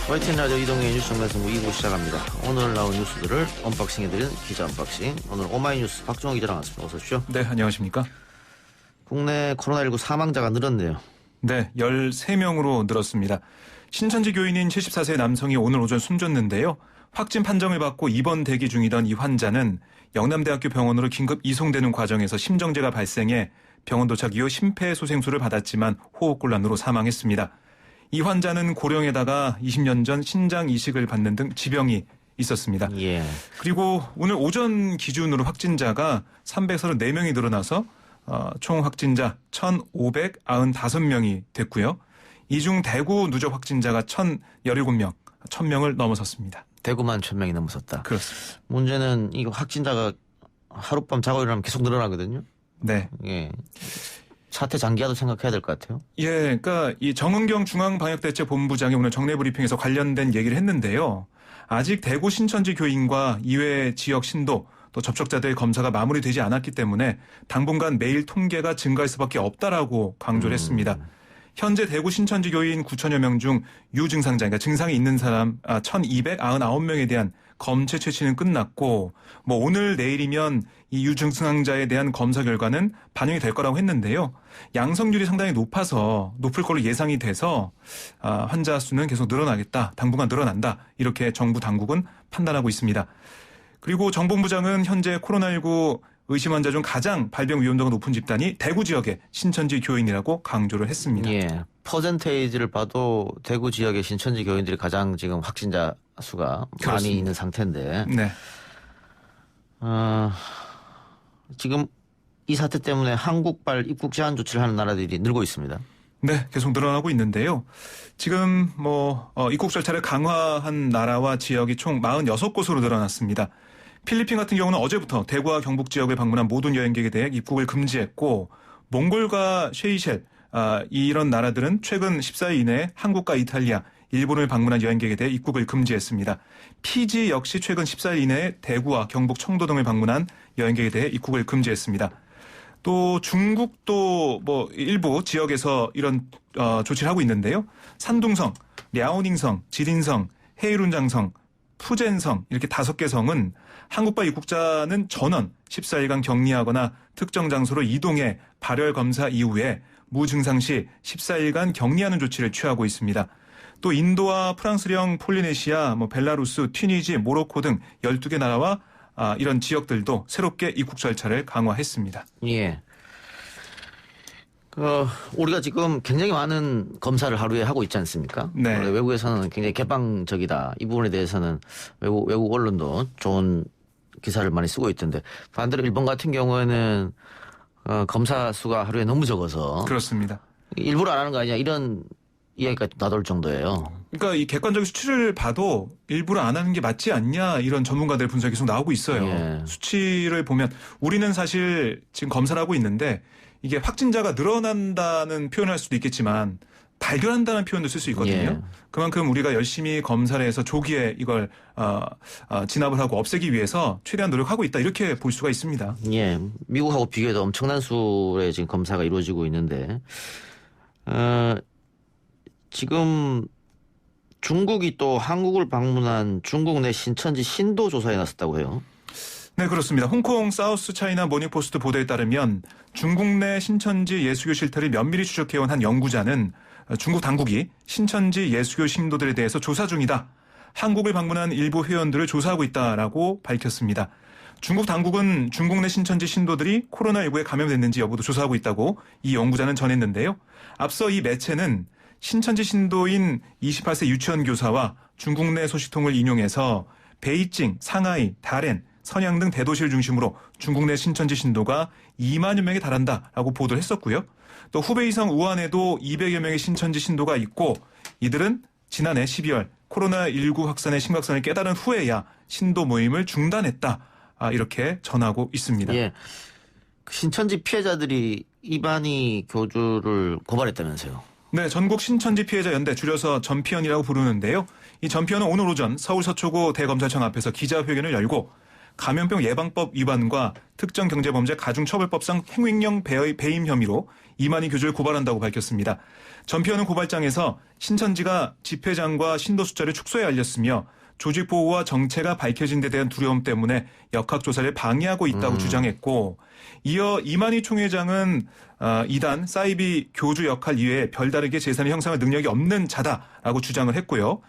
YTN 라디오 이동의 뉴스 정면승부 2부 시작합니다. 오늘 나온 뉴스들을 언박싱해드리는 기자 언박싱. 오늘 오마이뉴스 박종호 기자랑 왔습니다. 어서 오십시오. 네, 안녕하십니까. 국내 코로나19 사망자가 늘었네요. 네, 13명으로 늘었습니다. 신천지 교인인 74세 남성이 오늘 오전 숨졌는데요. 확진 판정을 받고 입원 대기 중이던 이 환자는 영남대학교 병원으로 긴급 이송되는 과정에서 심정지가 발생해 병원 도착 이후 심폐소생술을 받았지만 호흡곤란으로 사망했습니다. 이 환자는 고령에다가 20년 전 신장 이식을 받는 등 지병이 있었습니다. 예. 그리고 오늘 오전 기준으로 확진자가 334명이 늘어나서 총 확진자 1,595명이 됐고요. 이 중 대구 누적 확진자가 1,017명, 1,000명을 넘어섰습니다. 대구만 1,000명이 넘어섰다. 그렇습니다. 문제는 이거 확진자가 하룻밤 자고 일어나면 계속 늘어나거든요. 네. 예. 사태 장기화도 생각해야 될 것 같아요. 예, 그러니까 이 정은경 중앙방역대책본부장이 오늘 정례 브리핑에서 관련된 얘기를 했는데요. 아직 대구 신천지 교인과 이외 지역 신도 또 접촉자들의 검사가 마무리되지 않았기 때문에 당분간 매일 통계가 증가할 수밖에 없다라고 강조를 했습니다. 현재 대구 신천지 교인 9천여 명 중 유증상자, 그러니까 증상이 있는 사람 1,299명에 대한 검체 채취는 끝났고 오늘 내일이면 이 유증상자에 대한 검사 결과는 반영이 될 거라고 했는데요. 양성률이 상당히 높을 걸로 예상이 돼서 환자 수는 계속 늘어나겠다. 당분간 늘어난다. 이렇게 정부 당국은 판단하고 있습니다. 그리고 정본부장은 현재 코로나19 의심 환자 중 가장 발병 위험도가 높은 집단이 대구 지역의 신천지 교인이라고 강조를 했습니다. 예. 퍼센테이지를 봐도 대구 지역의 신천지 교인들이 가장 지금 확진자 수가 그렇습니다. 많이 있는 상태인데. 네. 지금 이 사태 때문에 한국발 입국 제한 조치를 하는 나라들이 늘고 있습니다. 네, 계속 늘어나고 있는데요. 지금 입국 절차를 강화한 나라와 지역이 총 46곳으로 늘어났습니다. 필리핀 같은 경우는 어제부터 대구와 경북 지역을 방문한 모든 여행객에 대해 입국을 금지했고 몽골과 셰이셸 이런 나라들은 최근 14일 이내에 한국과 이탈리아, 일본을 방문한 여행객에 대해 입국을 금지했습니다. 피지 역시 최근 14일 이내에 대구와 경북 청도 등을 방문한 여행객에 대해 입국을 금지했습니다. 또 중국도 일부 지역에서 이런 조치를 하고 있는데요. 산둥성, 랴오닝성, 지린성, 헤이룬장성, 푸젠성 이렇게 5개 성은 한국발 입국자는 전원 14일간 격리하거나 특정 장소로 이동해 발열 검사 이후에 무증상 시 14일간 격리하는 조치를 취하고 있습니다. 또 인도와 프랑스령 폴리네시아, 벨라루스, 튀니지, 모로코 등 12개 나라와 이런 지역들도 새롭게 입국 절차를 강화했습니다. 예. 우리가 지금 굉장히 많은 검사를 하루에 하고 있지 않습니까? 네. 외국에서는 굉장히 개방적이다. 이 부분에 대해서는 외국 언론도 좋은 기사를 많이 쓰고 있던데 반대로 일본 같은 경우에는 검사 수가 하루에 너무 적어서 그렇습니다. 일부러 안 하는 거 아니냐 이런 이야기가 나돌 정도예요. 그러니까 이 객관적인 수치를 봐도 일부러 안 하는 게 맞지 않냐 이런 전문가들 분석이 계속 나오고 있어요. 예. 수치를 보면 우리는 사실 지금 검사를 하고 있는데 이게 확진자가 늘어난다는 표현을 할 수도 있겠지만 발견한다는 표현도 쓸 수 있거든요. 예. 그만큼 우리가 열심히 검사를 해서 조기에 이걸 진압을 하고 없애기 위해서 최대한 노력하고 있다 이렇게 볼 수가 있습니다. 예, 미국하고 비교해도 엄청난 수의 지금 검사가 이루어지고 있는데 지금 중국이 또 한국을 방문한 중국 내 신천지 신도 조사에 나섰다고 해요. 네, 그렇습니다. 홍콩 사우스 차이나 모닝포스트 보도에 따르면 중국 내 신천지 예수교 실태를 면밀히 추적해온 한 연구자는 중국 당국이 신천지 예수교 신도들에 대해서 조사 중이다. 한국을 방문한 일부 회원들을 조사하고 있다라고 밝혔습니다. 중국 당국은 중국 내 신천지 신도들이 코로나19에 감염됐는지 여부도 조사하고 있다고 이 연구자는 전했는데요. 앞서 이 매체는 신천지 신도인 28세 유치원 교사와 중국 내 소식통을 인용해서 베이징, 상하이, 다롄, 선양 등 대도시를 중심으로 중국 내 신천지 신도가 2만여 명에 달한다라고 보도를 했었고요. 또 후베이성 우한에도 200여 명의 신천지 신도가 있고 이들은 지난해 12월 코로나19 확산의 심각성을 깨달은 후에야 신도 모임을 중단했다. 이렇게 전하고 있습니다. 예, 신천지 피해자들이 이반희 교주를 고발했다면서요. 네, 전국 신천지 피해자 연대 줄여서 전피연이라고 부르는데요. 이 전피연은 오늘 오전 서울 서초구 대검찰청 앞에서 기자회견을 열고 감염병 예방법 위반과 특정경제범죄 가중처벌법상 행위형 배임 혐의로 이만희 교주를 고발한다고 밝혔습니다. 전피현은 고발장에서 신천지가 집회장과 신도 숫자를 축소해 알렸으며 조직 보호와 정체가 밝혀진 데 대한 두려움 때문에 역학조사를 방해하고 있다고 주장했고, 이어 이만희 총회장은 이단 사이비 교주 역할 이외에 별다르게 재산을 형성할 능력이 없는 자다라고 주장을 했고요.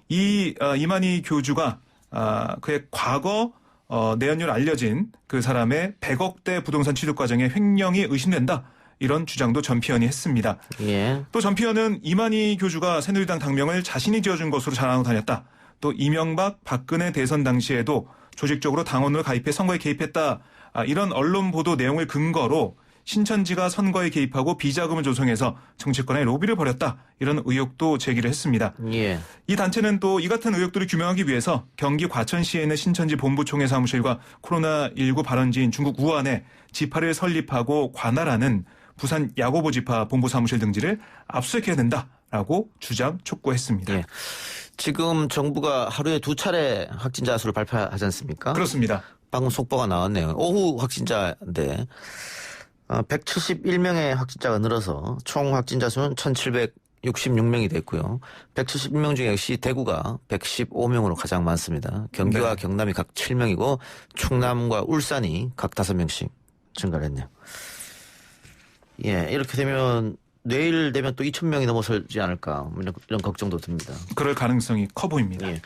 이만희 교주가 그의 과거 내연율 알려진 그 사람의 100억대 부동산 취득 과정의 횡령이 의심된다. 이런 주장도 전피현이 했습니다. 예. 또 전피현은 이만희 교주가 새누리당 당명을 자신이 지어준 것으로 자랑하고 다녔다. 또 이명박, 박근혜 대선 당시에도 조직적으로 당원으로 가입해 선거에 개입했다. 이런 언론 보도 내용을 근거로 신천지가 선거에 개입하고 비자금을 조성해서 정치권에 로비를 벌였다. 이런 의혹도 제기를 했습니다. 예. 이 단체는 또 이 같은 의혹들을 규명하기 위해서 경기 과천시에 있는 신천지 본부총회 사무실과 코로나19 발원지인 중국 우한에 지파를 설립하고 관할하는 부산 야고보 지파 본부 사무실 등지를 압수수색해야 된다라고 주장 촉구했습니다. 예. 지금 정부가 하루에 2차례 확진자 수를 발표하지 않습니까? 그렇습니다. 방금 속보가 나왔네요. 오후 확진자인데 171명의 확진자가 늘어서 총 확진자 수는 1,766명이 됐고요. 171명 중에 역시 대구가 115명으로 가장 많습니다. 경기와 네. 경남이 각 7명이고 충남과 울산이 각 5명씩 증가를 했네요. 예, 이렇게 되면 내일 되면 또 2,000명이 넘어서지 않을까 이런 걱정도 듭니다. 그럴 가능성이 커 보입니다. 예. 네.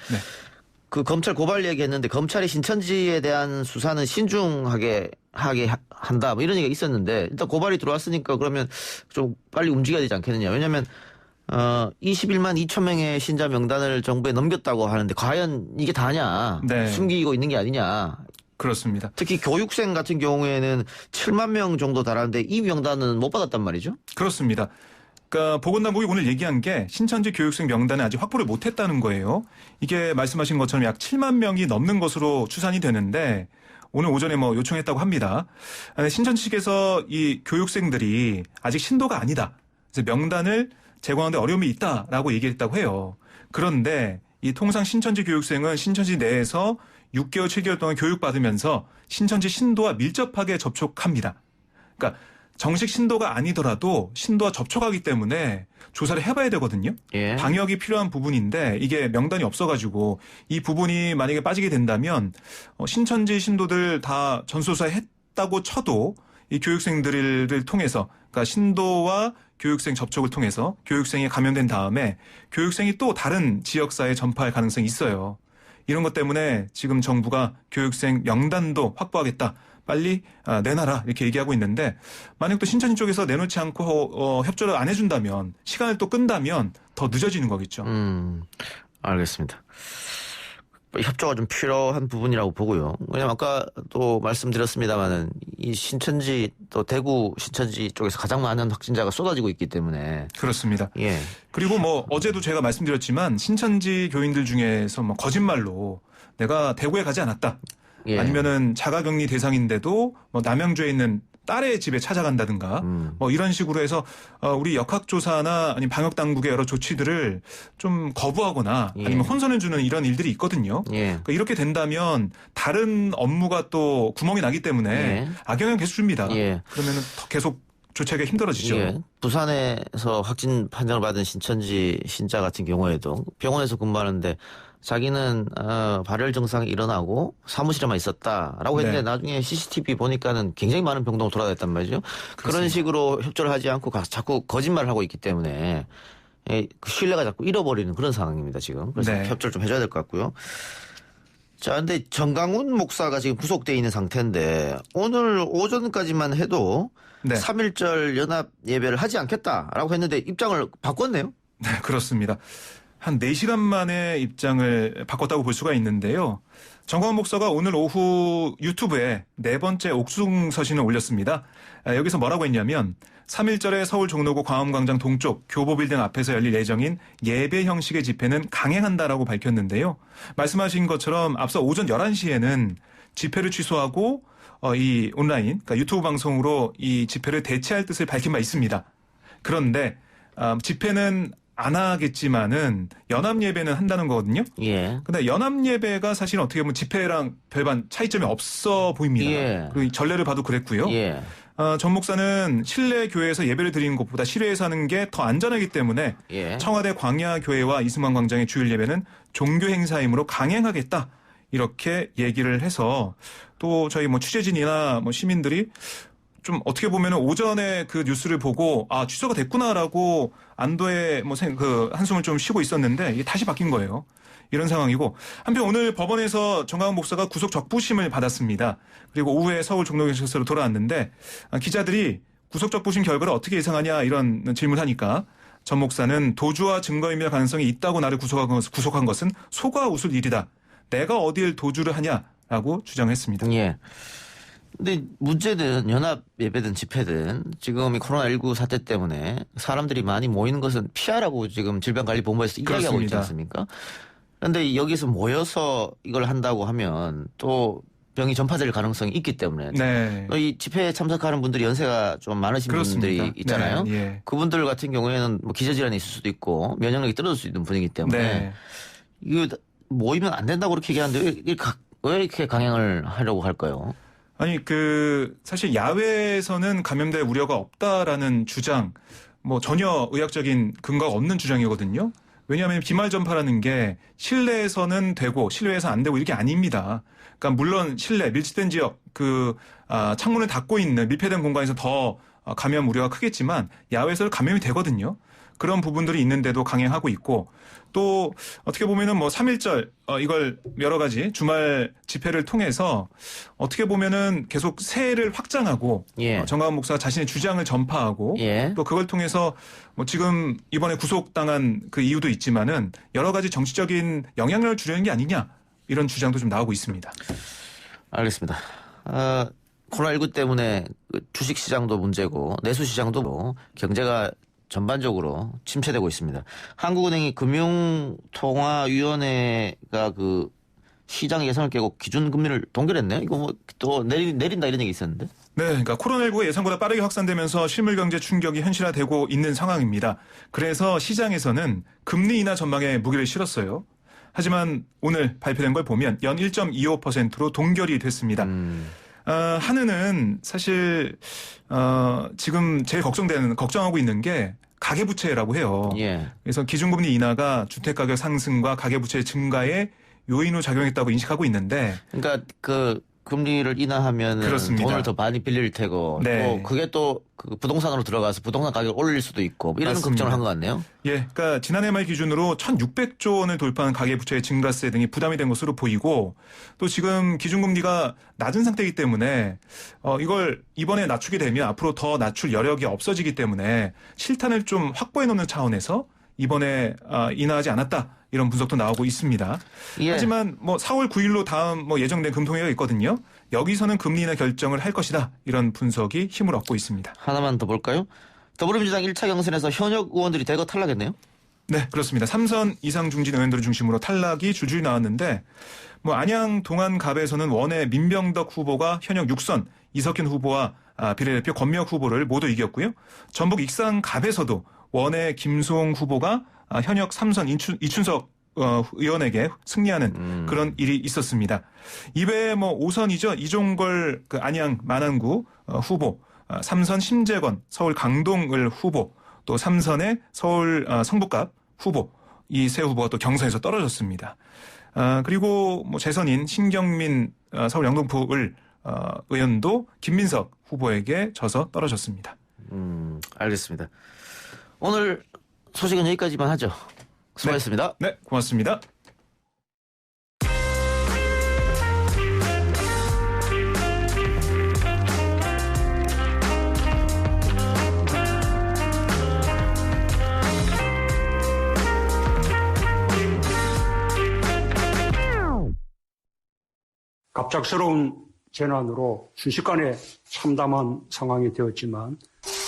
그 검찰 고발 얘기했는데 검찰이 신천지에 대한 수사는 신중하게 한다 뭐 이런 얘기가 있었는데 일단 고발이 들어왔으니까 그러면 좀 빨리 움직여야 되지 않겠느냐. 왜냐하면 21만 2천 명의 신자 명단을 정부에 넘겼다고 하는데 과연 이게 다냐. 네. 숨기고 있는 게 아니냐. 그렇습니다. 특히 교육생 같은 경우에는 7만 명 정도 달하는데 이 명단은 못 받았단 말이죠. 그렇습니다. 그러니까 보건당국이 오늘 얘기한 게 신천지 교육생 명단을 아직 확보를 못했다는 거예요. 이게 말씀하신 것처럼 약 7만 명이 넘는 것으로 추산이 되는데 오늘 오전에 요청했다고 합니다. 신천지 측에서 이 교육생들이 아직 신도가 아니다. 그래서 명단을 제공하는데 어려움이 있다라고 얘기했다고 해요. 그런데 이 통상 신천지 교육생은 신천지 내에서 6개월, 7개월 동안 교육받으면서 신천지 신도와 밀접하게 접촉합니다. 그러니까 정식 신도가 아니더라도 신도와 접촉하기 때문에 조사를 해봐야 되거든요. 예. 방역이 필요한 부분인데 이게 명단이 없어가지고 이 부분이 만약에 빠지게 된다면 신천지 신도들 다 전수조사했다고 쳐도 이 교육생들을 통해서 그러니까 신도와 교육생 접촉을 통해서 교육생이 감염된 다음에 교육생이 또 다른 지역사회에 전파할 가능성이 있어요. 이런 것 때문에 지금 정부가 교육생 명단도 확보하겠다. 빨리 내놔라 이렇게 얘기하고 있는데 만약 또 신천지 쪽에서 내놓지 않고 협조를 안 해준다면 시간을 또 끈다면 더 늦어지는 거겠죠. 알겠습니다. 협조가 좀 필요한 부분이라고 보고요. 왜냐면 아까 또 말씀드렸습니다만은 이 신천지 또 대구 신천지 쪽에서 가장 많은 확진자가 쏟아지고 있기 때문에 그렇습니다. 예. 그리고 어제도 제가 말씀드렸지만 신천지 교인들 중에서 거짓말로 내가 대구에 가지 않았다. 예. 아니면은 자가격리 대상인데도 남양주에 있는 딸의 집에 찾아간다든가 이런 식으로 해서 우리 역학조사나 아니면 방역당국의 여러 조치들을 좀 거부하거나 예. 아니면 혼선해주는 이런 일들이 있거든요. 예. 그러니까 이렇게 된다면 다른 업무가 또 구멍이 나기 때문에 예. 악영향 계속 줍니다. 예. 그러면은 더 계속 조치하기가 힘들어지죠. 예. 부산에서 확진 판정을 받은 신천지 신자 같은 경우에도 병원에서 근무하는데 자기는 발열 증상이 일어나고 사무실에만 있었다라고 했는데 네. 나중에 CCTV 보니까는 굉장히 많은 병동을 돌아다녔단 말이죠. 그런 그렇습니다. 식으로 협조를 하지 않고 자꾸 거짓말을 하고 있기 때문에 그 신뢰가 자꾸 잃어버리는 그런 상황입니다 지금. 그래서 네. 협조를 좀 해줘야 될 것 같고요. 자, 근데 정강훈 목사가 지금 구속돼 있는 상태인데 오늘 오전까지만 해도 네. 3.1절 연합 예배를 하지 않겠다라고 했는데 입장을 바꿨네요. 네, 그렇습니다. 한 4시간 만에 입장을 바꿨다고 볼 수가 있는데요. 정광훈 목사가 오늘 오후 유튜브에 4번째 옥중 서신을 올렸습니다. 여기서 뭐라고 했냐면 3.1절에 서울 종로구 광화문광장 동쪽 교보빌딩 앞에서 열릴 예정인 예배 형식의 집회는 강행한다라고 밝혔는데요. 말씀하신 것처럼 앞서 오전 11시에는 집회를 취소하고 이 온라인, 그러니까 유튜브 방송으로 이 집회를 대체할 뜻을 밝힌 바 있습니다. 그런데 집회는 안 하겠지만은 연합 예배는 한다는 거거든요. 예. 근데 연합 예배가 사실 어떻게 보면 집회랑 별반 차이점이 없어 보입니다. 예. 그리고 이 전례를 봐도 그랬고요. 예. 전 목사는 실내 교회에서 예배를 드리는 것보다 실외에서 하는 게 더 안전하기 때문에 예. 청와대 광야교회와 이승만 광장의 주일 예배는 종교 행사이므로 강행하겠다. 이렇게 얘기를 해서 또 저희 뭐 취재진이나 뭐 시민들이 좀 어떻게 보면은 오전에 그 뉴스를 보고 아 취소가 됐구나라고 안도의 뭐 그 한숨을 좀 쉬고 있었는데 이게 다시 바뀐 거예요. 이런 상황이고 한편 오늘 법원에서 정강훈 목사가 구속 적부심을 받았습니다. 그리고 오후에 서울 종로경찰서로 돌아왔는데 기자들이 구속 적부심 결과를 어떻게 예상하냐 이런 질문하니까 전 목사는 도주와 증거인멸 가능성이 있다고 나를 구속한 것은 속아 웃을 일이다. 내가 어딜 도주를 하냐라고 주장했습니다. 예. 근데 문제는 연합 예배든 집회든 지금 이 코로나19 사태 때문에 사람들이 많이 모이는 것은 피하라고 지금 질병관리본부에서 이야기하고 있지 그렇습니다. 않습니까? 그런데 여기서 모여서 이걸 한다고 하면 또 병이 전파될 가능성이 있기 때문에 네. 이 집회에 참석하는 분들이 연세가 좀 많으신 그렇습니다. 분들이 있잖아요. 네, 예. 그분들 같은 경우에는 뭐 기저질환이 있을 수도 있고 면역력이 떨어질 수 있는 분이기 때문에 네. 이거 모이면 안 된다고 그렇게 얘기하는데 왜 이렇게 강행을 하려고 할까요? 아니 사실 야외에서는 감염될 우려가 없다라는 주장 뭐 전혀 의학적인 근거가 없는 주장이거든요. 왜냐하면 비말 전파라는 게 실내에서는 되고 실외에서 안 되고 이렇게 아닙니다. 그러니까 물론 실내 밀집된 지역 창문을 닫고 있는 밀폐된 공간에서 더 감염 우려가 크겠지만 야외에서 감염이 되거든요. 그런 부분들이 있는데도 강행하고 있고 또 어떻게 보면은 뭐 3.1절 이걸 여러 가지 주말 집회를 통해서 어떻게 보면은 계속 세를 확장하고 예. 정강훈 목사가 자신의 주장을 전파하고 예. 또 그걸 통해서 뭐 지금 이번에 구속당한 그 이유도 있지만은 여러 가지 정치적인 영향력을 주려는 게 아니냐 이런 주장도 좀 나오고 있습니다. 알겠습니다. 코로나19 때문에 주식시장도 문제고 내수시장도 경제가 전반적으로 침체되고 있습니다. 한국은행이 금융통화위원회가 그 시장 예상을 깨고 기준금리를 동결했네요. 이거 뭐 또 내린다 이런 얘기 있었는데. 네, 그러니까 코로나19가 예상보다 빠르게 확산되면서 실물 경제 충격이 현실화되고 있는 상황입니다. 그래서 시장에서는 금리 인하 전망에 무게를 실었어요. 하지만 오늘 발표된 걸 보면 연 1.25%로 동결이 됐습니다. 한은은 사실 지금 제일 걱정하고 있는 게 가계부채라고 해요. 예. 그래서 기준금리 인하가 주택가격 상승과 가계부채 증가에 요인으로 작용했다고 인식하고 있는데 그러니까 그 금리를 인하하면 그렇습니다. 돈을 더 많이 빌릴 테고 네. 또 그게 또 그 부동산으로 들어가서 부동산 가격을 올릴 수도 있고 이런 맞습니다. 걱정을 한 것 같네요. 예, 그러니까 지난해 말 기준으로 1,600조 원을 돌파한 가계부채의 증가세 등이 부담이 된 것으로 보이고 또 지금 기준금리가 낮은 상태이기 때문에 이걸 이번에 낮추게 되면 앞으로 더 낮출 여력이 없어지기 때문에 실탄을 좀 확보해 놓는 차원에서 이번에 인하하지 않았다. 이런 분석도 나오고 있습니다. 예. 하지만 뭐 4월 9일로 다음 뭐 예정된 금통회가 있거든요. 여기서는 금리 인하 결정을 할 것이다. 이런 분석이 힘을 얻고 있습니다. 하나만 더 볼까요? 더불어민주당 1차 경선에서 현역 의원들이 대거 탈락했네요. 네, 그렇습니다. 3선 이상 중진 의원들을 중심으로 탈락이 줄줄이 나왔는데 뭐 안양 동안갑에서는 원외 민병덕 후보가 현역 6선 이석현 후보와 비례대표 권미혁 후보를 모두 이겼고요. 전북 익산갑에서도 원외 김수홍 후보가 현역 3선 이춘석 의원에게 승리하는 그런 일이 있었습니다. 이외에 뭐 5선이죠. 이종걸 그 안양 만안구 후보, 3선 심재건 서울 강동을 후보, 또 3선의 서울 성북갑 후보, 이 세 후보가 또 경선에서 떨어졌습니다. 그리고 뭐 재선인 신경민 서울 영등포을 의원도 김민석 후보에게 져서 떨어졌습니다. 알겠습니다. 오늘 소식은 여기까지만 하죠. 수고하셨습니다. 네, 고맙습니다. 갑작스러운 재난으로 순식간에 참담한 상황이 되었지만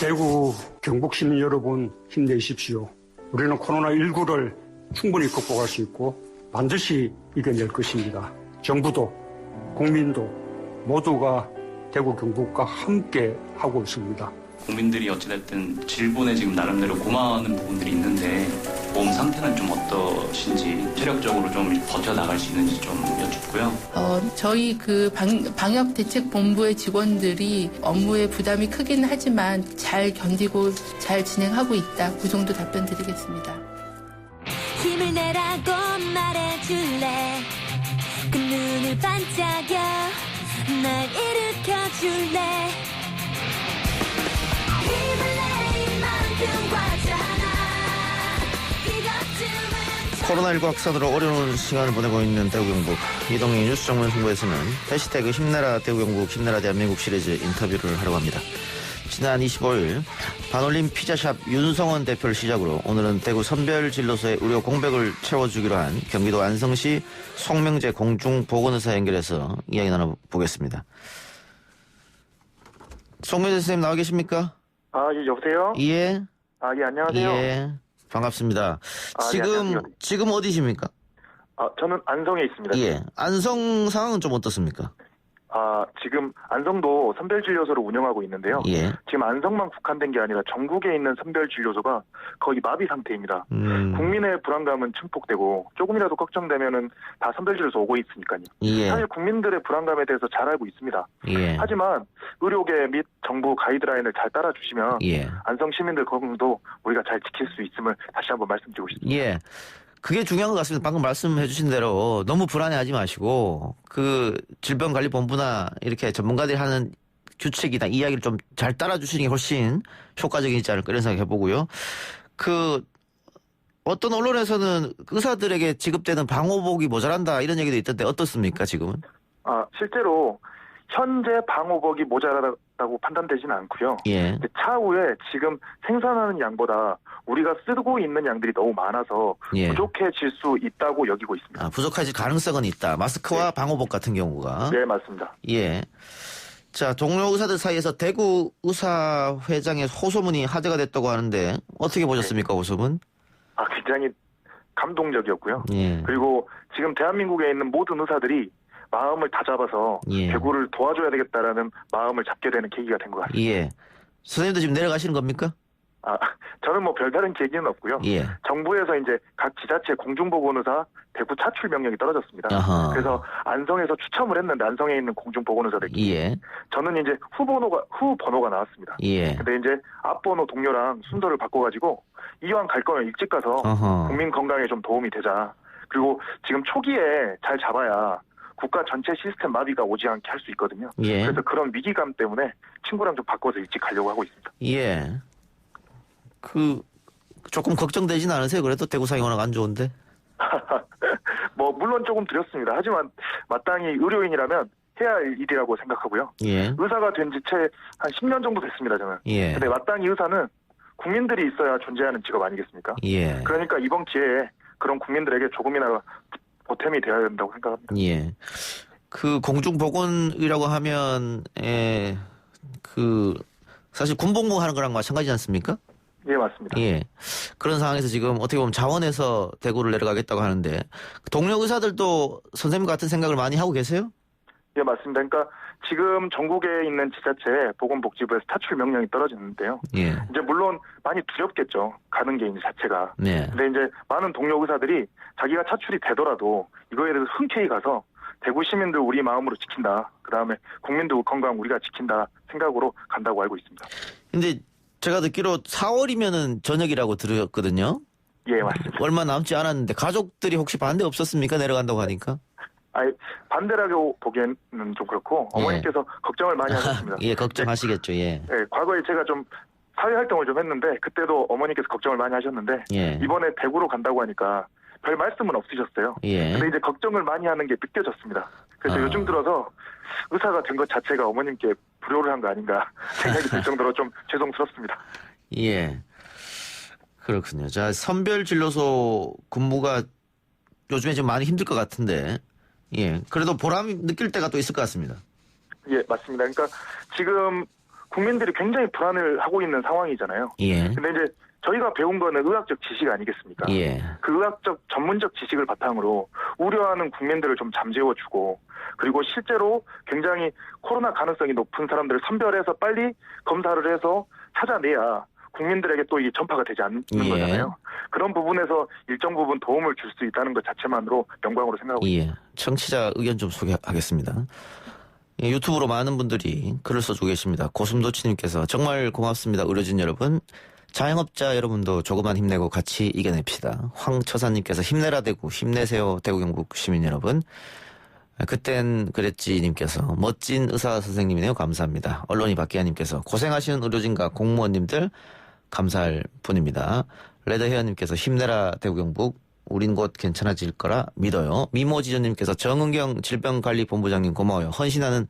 대구 경북 시민 여러분 힘내십시오. 우리는 코로나19를 충분히 극복할 수 있고 반드시 이겨낼 것입니다. 정부도 국민도 모두가 대구 경북과 함께 하고 있습니다. 국민들이 어찌됐든 질본에 지금 나름대로 고마워하는 부분들이 있는데 몸 상태는 좀 어떠신지 체력적으로 좀 버텨나갈 수 있는지 좀 여쭙고요. 저희 그 방역대책본부의 직원들이 업무에 부담이 크긴 하지만 잘 견디고 잘 진행하고 있다. 그 정도 답변 드리겠습니다. 힘을 내라고 말해줄래. 그 눈을 반짝여 날 일으켜줄래. 코로나19 확산으로 어려운 시간을 보내고 있는 대구 경북. 이동희 뉴스 정문 홍보에서는 해시태그 힘내라 대구 경북 힘내라 대한민국 시리즈 인터뷰를 하려고 합니다. 지난 25일 반올림 피자샵 윤성원 대표를 시작으로 오늘은 대구 선별진료소의 의료 공백을 채워주기로 한 경기도 안성시 송명재 공중보건의사 연결해서 이야기 나눠보겠습니다. 송명재 선생님 나와 계십니까? 예, 여보세요? 예. 예, 안녕하세요. 예. 반갑습니다. 예, 안녕하세요. 지금 어디십니까? 저는 안성에 있습니다. 예. 안성 상황은 좀 어떻습니까? 지금 안성도 선별진료소를 운영하고 있는데요. 예. 지금 안성만 국한된 게 아니라 전국에 있는 선별진료소가 거의 마비 상태입니다. 국민의 불안감은 증폭되고 조금이라도 걱정되면은 다 선별진료소 오고 있으니까요. 예. 사실 국민들의 불안감에 대해서 잘 알고 있습니다. 예. 하지만 의료계 및 정부 가이드라인을 잘 따라주시면 예. 안성 시민들 건강도 우리가 잘 지킬 수 있음을 다시 한번 말씀드리고 싶습니다. 예. 그게 중요한 것 같습니다. 방금 말씀해 주신 대로 너무 불안해하지 마시고 그 질병관리본부나 이렇게 전문가들이 하는 규칙이나 이야기를 좀 잘 따라주시는 게 훨씬 효과적이지 않을까 이런 생각 해보고요. 그 어떤 언론에서는 의사들에게 지급되는 방호복이 모자란다 이런 얘기도 있던데 어떻습니까 지금은? 실제로 현재 방호복이 모자라다고 판단되지는 않고요. 예. 차후에 지금 생산하는 양보다 우리가 쓰고 있는 양들이 너무 많아서 예. 부족해질 수 있다고 여기고 있습니다. 부족해질 가능성은 있다. 마스크와 네. 방호복 같은 경우가. 네, 맞습니다. 예. 자, 동료 의사들 사이에서 대구 의사회장의 호소문이 화제가 됐다고 하는데 어떻게 보셨습니까, 호소문? 굉장히 감동적이었고요. 예. 그리고 지금 대한민국에 있는 모든 의사들이 마음을 다 잡아서 예. 대구를 도와줘야 되겠다라는 마음을 잡게 되는 계기가 된 것 같습니다. 예. 선생님도 지금 내려가시는 겁니까? 저는 뭐 별다른 계기는 없고요. 예. 정부에서 이제 각 지자체 공중보건의사 대구 차출 명령이 떨어졌습니다. 아하. 그래서 안성에서 추첨을 했는데 안성에 있는 공중보건의사들끼리 예. 저는 이제 후 번호가 나왔습니다. 예. 근데 이제 앞번호 동료랑 순서를 바꿔가지고 이왕 갈 거면 일찍 가서 어허. 국민 건강에 좀 도움이 되자. 그리고 지금 초기에 잘 잡아야 국가 전체 시스템 마비가 오지 않게 할 수 있거든요. 예. 그래서 그런 위기감 때문에 친구랑 좀 바꿔서 일찍 가려고 하고 있습니다. 예. 조금 걱정되진 않으세요? 그래도 대구 상이 워낙 안 좋은데. 물론 조금 두렵습니다. 하지만 마땅히 의료인이라면 해야 할 일이라고 생각하고요. 예. 의사가 된 지 채 한 10년 정도 됐습니다, 저는. 예. 근데 마땅히 의사는 국민들이 있어야 존재하는 직업 아니겠습니까? 예. 그러니까 이번 기회에 그런 국민들에게 조금이나마 보탬이 되어야 된다고 생각합니다. 예. 그 공중보건이라고 하면, 사실 군복무 하는 거랑 마찬가지지 않습니까? 예, 맞습니다. 예. 그런 상황에서 지금 어떻게 보면 자원에서 대구를 내려가겠다고 하는데, 동료 의사들도 선생님 같은 생각을 많이 하고 계세요? 예, 맞습니다. 그러니까 지금 전국에 있는 지자체 보건복지부에서 타출 명령이 떨어졌는데요. 예. 이제 물론 많이 두렵겠죠. 가는 게 이제 자체가. 네. 근데 이제 많은 동료 의사들이 자기가 차출이 되더라도 이거에 대해서 흔쾌히 가서 대구 시민들 우리 마음으로 지킨다. 그다음에 국민들 건강 우리가 지킨다 생각으로 간다고 알고 있습니다. 근데 제가 듣기로 4월이면은 저녁이라고 들었거든요. 예, 맞습니다. 얼마 남지 않았는데 가족들이 혹시 반대 없었습니까? 내려간다고 하니까. 반대라고 보기에는 좀 그렇고 어머니께서 걱정을 많이 하셨습니다. 예, 걱정하시겠죠. 예. 네, 과거에 제가 좀 사회 활동을 좀 했는데 그때도 어머니께서 걱정을 많이 하셨는데 예. 이번에 대구로 간다고 하니까 별 말씀은 없으셨어요. 예. 근데 이제 걱정을 많이 하는 게 느껴졌습니다. 그래서 요즘 들어서 의사가 된 것 자체가 어머님께 불효를 한 거 아닌가 생각이 들 정도로 좀 죄송스럽습니다. 예. 그렇군요. 자, 선별진료소 근무가 요즘에 좀 많이 힘들 것 같은데, 예. 그래도 보람이 느낄 때가 또 있을 것 같습니다. 예, 맞습니다. 그러니까 지금 국민들이 굉장히 불안을 하고 있는 상황이잖아요. 예. 근데 이제 저희가 배운 거는 의학적 지식 아니겠습니까? 예. 그 의학적 전문적 지식을 바탕으로 우려하는 국민들을 좀 잠재워주고 그리고 실제로 굉장히 코로나 가능성이 높은 사람들을 선별해서 빨리 검사를 해서 찾아내야 국민들에게 또 이 전파가 되지 않는 예. 거잖아요. 그런 부분에서 일정 부분 도움을 줄 수 있다는 것 자체만으로 영광으로 생각하고 있습니다. 예. 청취자 의견 좀 소개하겠습니다. 예, 유튜브로 많은 분들이 글을 써주고 계십니다. 고슴도치님께서 정말 고맙습니다. 의료진 여러분. 자영업자 여러분도 조금만 힘내고 같이 이겨냅시다. 황처사님께서 힘내라 대구, 힘내세요 대구 경북 시민 여러분. 그땐 그랬지님께서 멋진 의사 선생님이네요. 감사합니다. 언론이 박기아님께서 고생하시는 의료진과 공무원님들 감사할 뿐입니다. 레드헤어님께서 힘내라 대구 경북. 우린 곧 괜찮아질 거라 믿어요. 미모지전님께서 정은경 질병관리본부장님 고마워요. 헌신하는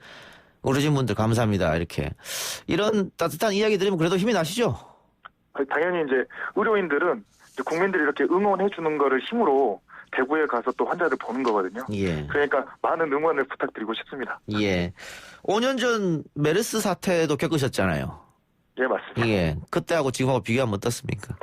의료진분들 감사합니다. 이렇게 이런 따뜻한 이야기 들으면 그래도 힘이 나시죠? 당연히 이제 의료인들은 이제 국민들이 이렇게 응원해 주는 거를 힘으로 대구에 가서 또 환자를 보는 거거든요. 예. 그러니까 많은 응원을 부탁드리고 싶습니다. 예. 5년 전 메르스 사태도 겪으셨잖아요. 예, 맞습니다. 예. 그때하고 지금하고 비교하면 어떻습니까?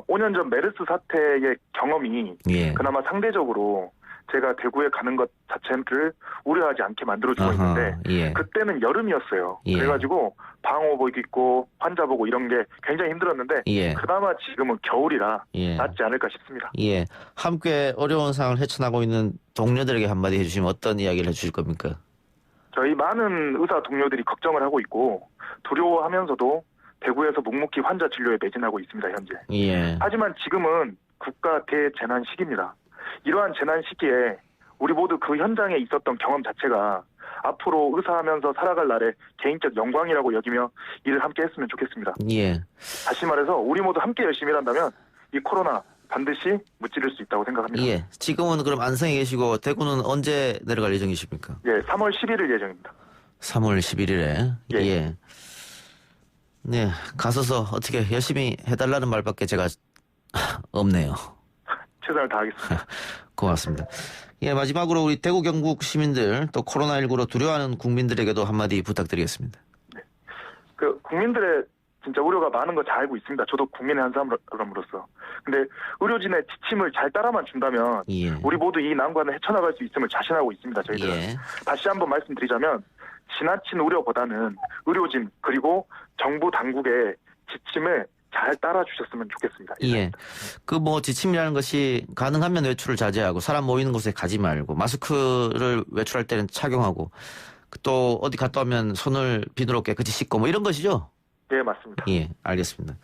5년 전 메르스 사태의 경험이 예. 그나마 상대적으로 제가 대구에 가는 것 자체를 우려하지 않게 만들어주고 있는데 예. 그때는 여름이었어요. 예. 그래가지고 방호복 입고 환자 보고 이런 게 굉장히 힘들었는데 예. 그나마 지금은 겨울이라 예. 낫지 않을까 싶습니다. 예. 함께 어려운 상황을 헤쳐나가고 있는 동료들에게 한마디 해주시면 어떤 이야기를 해주실 겁니까? 저희 많은 의사 동료들이 걱정을 하고 있고 두려워하면서도 대구에서 묵묵히 환자 진료에 매진하고 있습니다, 현재. 예. 하지만 지금은 국가 대재난 시기입니다. 이러한 재난 시기에 우리 모두 그 현장에 있었던 경험 자체가 앞으로 의사하면서 살아갈 날의 개인적 영광이라고 여기며 일을 함께 했으면 좋겠습니다. 예. 다시 말해서 우리 모두 함께 열심히 일한다면 이 코로나 반드시 무찌를 수 있다고 생각합니다. 예. 지금은 그럼 안성에 계시고 대구는 언제 내려갈 예정이십니까? 예, 3월 11일 예정입니다. 3월 11일에. 예. 예. 네. 가서서 어떻게 열심히 해달라는 말밖에 제가 없네요. 최선을 다하겠습니다. 고맙습니다. 예, 마지막으로 우리 대구 경북 시민들 또 코로나19로 두려워하는 국민들에게도 한마디 부탁드리겠습니다. 그 국민들의 진짜 우려가 많은 거 잘 알고 있습니다. 저도 국민의 한 사람으로서. 근데 의료진의 지침을 잘 따라만 준다면 예. 우리 모두 이 난관을 헤쳐나갈 수 있음을 자신하고 있습니다. 저희들은. 예. 다시 한번 말씀드리자면 지나친 우려보다는 의료진 그리고 정부 당국의 지침을 잘 따라주셨으면 좋겠습니다. 예. 그 뭐 지침이라는 것이 가능하면 외출을 자제하고 사람 모이는 곳에 가지 말고 마스크를 외출할 때는 착용하고 또 어디 갔다 오면 손을 비누로 깨끗이 씻고 뭐 이런 것이죠? 네, 맞습니다. 예, 알겠습니다.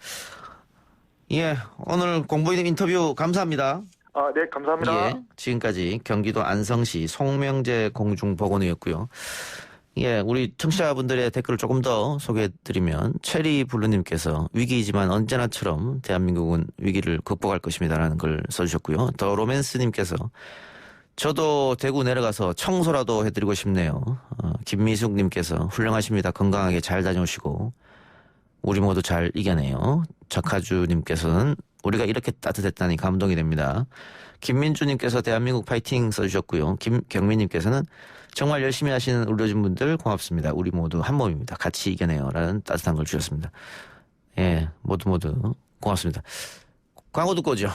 예, 오늘 공보이님 인터뷰 감사합니다. 네, 감사합니다. 예, 지금까지 경기도 안성시 송명재 공중보건의였고요. 예, 우리 청취자분들의 댓글을 조금 더 소개해드리면 체리블루님께서 위기이지만 언제나처럼 대한민국은 위기를 극복할 것입니다라는 걸 써주셨고요. 더 로맨스님께서 저도 대구 내려가서 청소라도 해드리고 싶네요. 김미숙님께서 훌륭하십니다. 건강하게 잘 다녀오시고 우리 모두 잘 이겨내요. 작하주님께서는 우리가 이렇게 따뜻했다니 감동이 됩니다. 김민주님께서 대한민국 파이팅 써주셨고요. 김경민님께서는 정말 열심히 하시는 의료진분들 고맙습니다. 우리 모두 한 몸입니다. 같이 이겨내요. 라는 따뜻한 걸 주셨습니다. 예, 모두 고맙습니다. 광고 듣고 오죠.